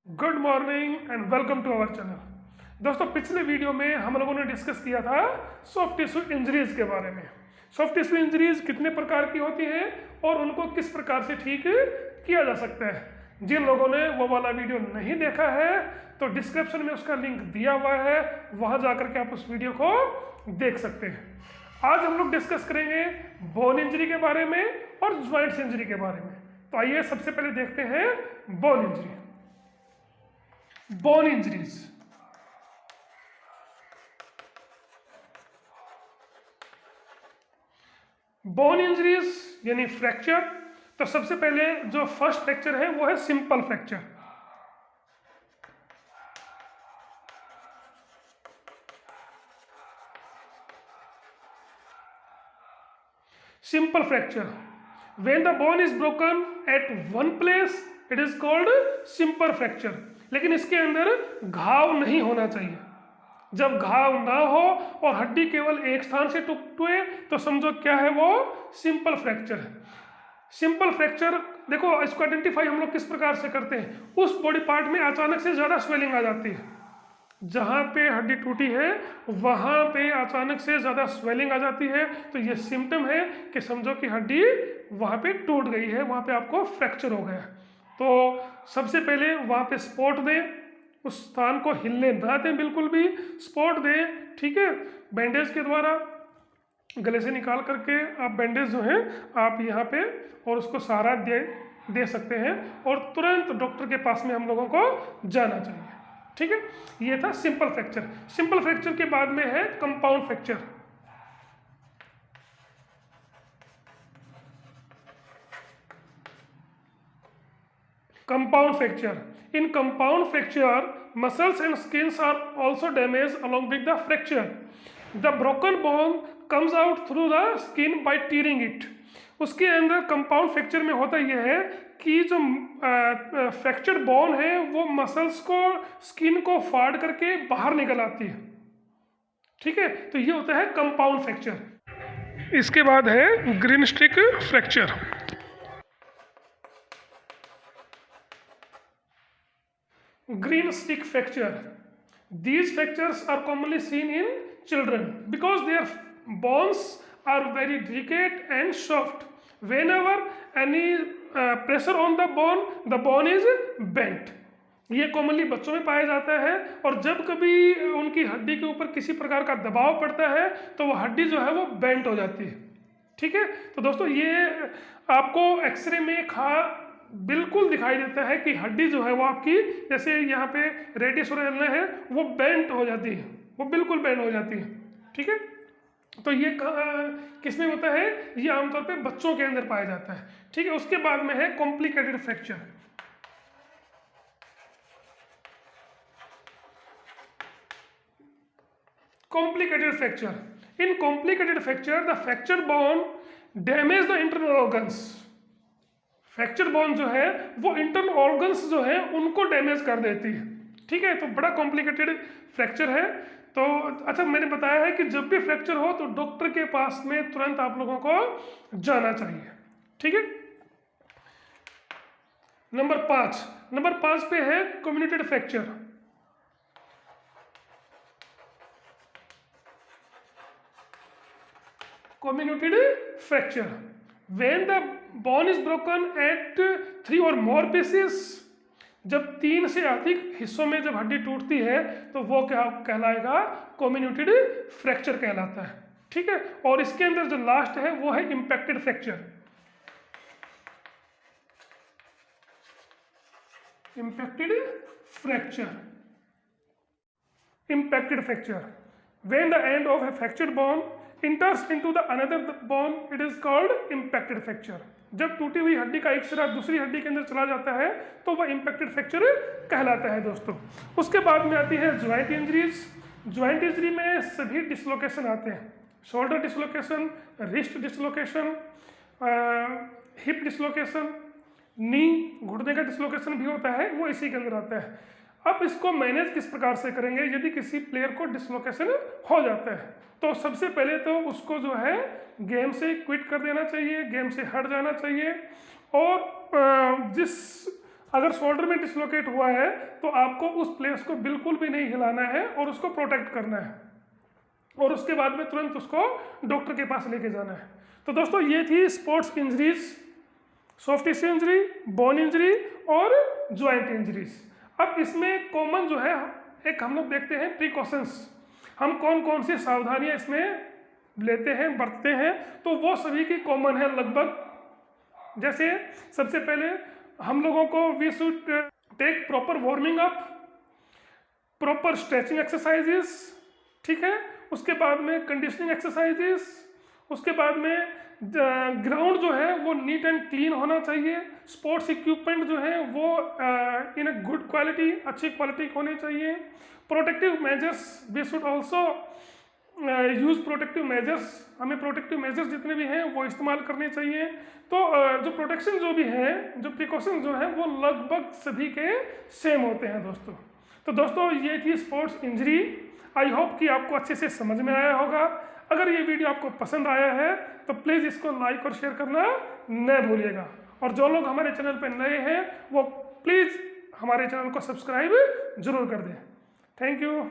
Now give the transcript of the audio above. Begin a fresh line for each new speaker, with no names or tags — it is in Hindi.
Good morning and welcome to our channel. दोस्तों, पिछले वीडियो में हम लोगों ने डिस्कस किया था सॉफ्ट टिश्यू इंजरीज के बारे में। सॉफ्ट टिश्यू इंजरीज कितने प्रकार की होती हैं और उनको किस प्रकार से ठीक किया जा सकता है। जिन लोगों ने वो वाला वीडियो नहीं देखा है तो डिस्क्रिप्शन में उसका लिंक दिया हुआ है, वहां जाकर के आप उस वीडियो को देख सकते हैं। आज हम लोग डिस्कस करेंगे बोन इंजरी के बारे में और ज्वाइंट्स इंजरी के बारे में। तो आइए सबसे पहले देखते हैं bone injury. Bone injuries, bone injuries यानी फ्रैक्चर। तो सबसे पहले जो फर्स्ट फ्रैक्चर है वो है simple fracture. Simple fracture, when the bone is broken at one place it is called simple fracture। लेकिन इसके अंदर घाव नहीं होना चाहिए। जब घाव ना हो और हड्डी केवल एक स्थान से टूटे तो समझो क्या है, वो सिंपल फ्रैक्चर है। सिंपल फ्रैक्चर देखो, इसको आइडेंटिफाई हम लोग किस प्रकार से करते हैं। उस बॉडी पार्ट में अचानक से ज़्यादा स्वेलिंग आ जाती है, जहाँ पे हड्डी टूटी है वहाँ पे अचानक से ज़्यादा स्वेलिंग आ जाती है, तो ये सिम्टम है कि समझो कि हड्डी वहाँ पे टूट गई है, वहाँ पे आपको फ्रैक्चर हो गया। तो सबसे पहले वहाँ पे स्पॉट दें, उस स्थान को हिलने ना दें, बिल्कुल भी स्पॉट दें, ठीक है। बैंडेज के द्वारा गले से निकाल करके आप बैंडेज जो है आप यहाँ पे और उसको सहारा दे सकते हैं और तुरंत डॉक्टर के पास में हम लोगों को जाना चाहिए, ठीक है। ये था सिंपल फ्रैक्चर। सिंपल फ्रैक्चर के बाद में है compound fracture. Compound fracture, in compound fracture muscles and skins are also damage along with the fracture. The broken bone comes out through the skin by tearing it. उसके अंदर कंपाउंड फ्रैक्चर में होता यह है कि जो फ्रैक्चर्ड बोन है वो मसल्स को, स्किन को फाड़ करके बाहर निकल आती है, ठीक है। तो ये होता है कंपाउंड फ्रैक्चर। इसके बाद है green stick fracture. Green stick fracture, these fractures are commonly seen in children because their bones are very delicate and soft. Whenever any pressure on the bone is bent। ये कॉमनली बच्चों में पाया जाता है और जब कभी उनकी हड्डी के ऊपर किसी प्रकार का दबाव पड़ता है तो वो हड्डी जो है वो बेंट हो जाती है, ठीक है। तो दोस्तों, ये आपको एक्सरे में बिल्कुल दिखाई देता है कि हड्डी जो है वो आपकी, जैसे यहाँ पे रेडियस ओरेल्ना है, वो बेंट हो जाती है, वो बिल्कुल बेंट हो जाती है, ठीक है। तो ये किसमें होता है, ये आमतौर पे बच्चों के अंदर पाया जाता है, ठीक है। उसके बाद में है complicated fracture. Complicated fracture, in complicated fracture the fracture bone damage the internal organs. Fracture bone जो है वो इंटरनल ऑर्गन्स जो है उनको डैमेज कर देती है, ठीक है। तो बड़ा कॉम्प्लिकेटेड फ्रैक्चर है। तो अच्छा, मैंने बताया है कि जब भी फ्रैक्चर हो तो डॉक्टर के पास में तुरंत आप लोगों को जाना चाहिए, ठीक है। नंबर 5 पे है communicated fracture. Communicated fracture, when the bone is broken at 3 or more pieces। जब 3 से अधिक हिस्सों में जब हड्डी टूटती है तो वो क्या कहलाएगा, कम्युनिकेटेड फ्रैक्चर कहलाता है, ठीक है। और इसके अंदर जो लास्ट है वो है impacted fracture. Impacted fracture, impacted fracture, when the end of a fractured bone enters into the another bone it is called impacted fracture। जब टूटी हुई हड्डी का एक सिरा दूसरी हड्डी के अंदर चला जाता है तो वह impacted fracture कहलाता है दोस्तों। उसके बाद में आती है ज्वाइंट इंजरीज। ज्वाइंट इंजरी में सभी डिसलोकेशन आते हैं, shoulder dislocation, wrist dislocation, hip dislocation, knee घुटने का डिसलोकेशन भी होता है, वो इसी के अंदर आता है। अब इसको मैनेज किस प्रकार से करेंगे, यदि किसी प्लेयर को डिसलोकेशन हो जाता है तो सबसे पहले तो उसको जो है गेम से क्विट कर देना चाहिए, गेम से हट जाना चाहिए और जिस अगर शोल्डर में डिसलोकेट हुआ है तो आपको उस प्लेस को बिल्कुल भी नहीं हिलाना है और उसको प्रोटेक्ट करना है, और उसके बाद में तुरंत उसको डॉक्टर के पास लेके जाना है। तो दोस्तों ये थी sports injuries, soft tissue injury, bone injury और जॉइंट इंजरीज। अब इसमें कॉमन जो है एक हम लोग देखते हैं प्रिकॉशंस, हम कौन कौन सी सावधानियां इसमें लेते हैं, बरतते हैं, तो वो सभी की कॉमन है लगभग। जैसे सबसे पहले हम लोगों को we should take proper warming up, proper stretching exercises, ठीक है। उसके बाद में कंडीशनिंग एक्सरसाइजेस, उसके बाद में ग्राउंड जो है वो नीट एंड क्लीन होना चाहिए। स्पोर्ट्स इक्विपमेंट जो है वो इन अ गुड क्वालिटी, अच्छी क्वालिटी होनी चाहिए। Protective measures, we should also use protective measures, हमें प्रोटेक्टिव मेजर्स जितने भी हैं वो इस्तेमाल करने चाहिए। तो जो प्रोटेक्शन जो भी है, जो प्रिकॉशन जो है वो लगभग सभी के सेम होते हैं दोस्तों। तो दोस्तों ये थी स्पोर्ट्स इंजरी। आई होप कि आपको अच्छे से समझ में आया होगा। अगर ये वीडियो आपको पसंद आया है तो प्लीज़ इसको लाइक और शेयर करना न भूलिएगा, और जो लोग हमारे चैनल पर नए हैं वो प्लीज़ हमारे चैनल को सब्सक्राइब जरूर कर दें। Thank you.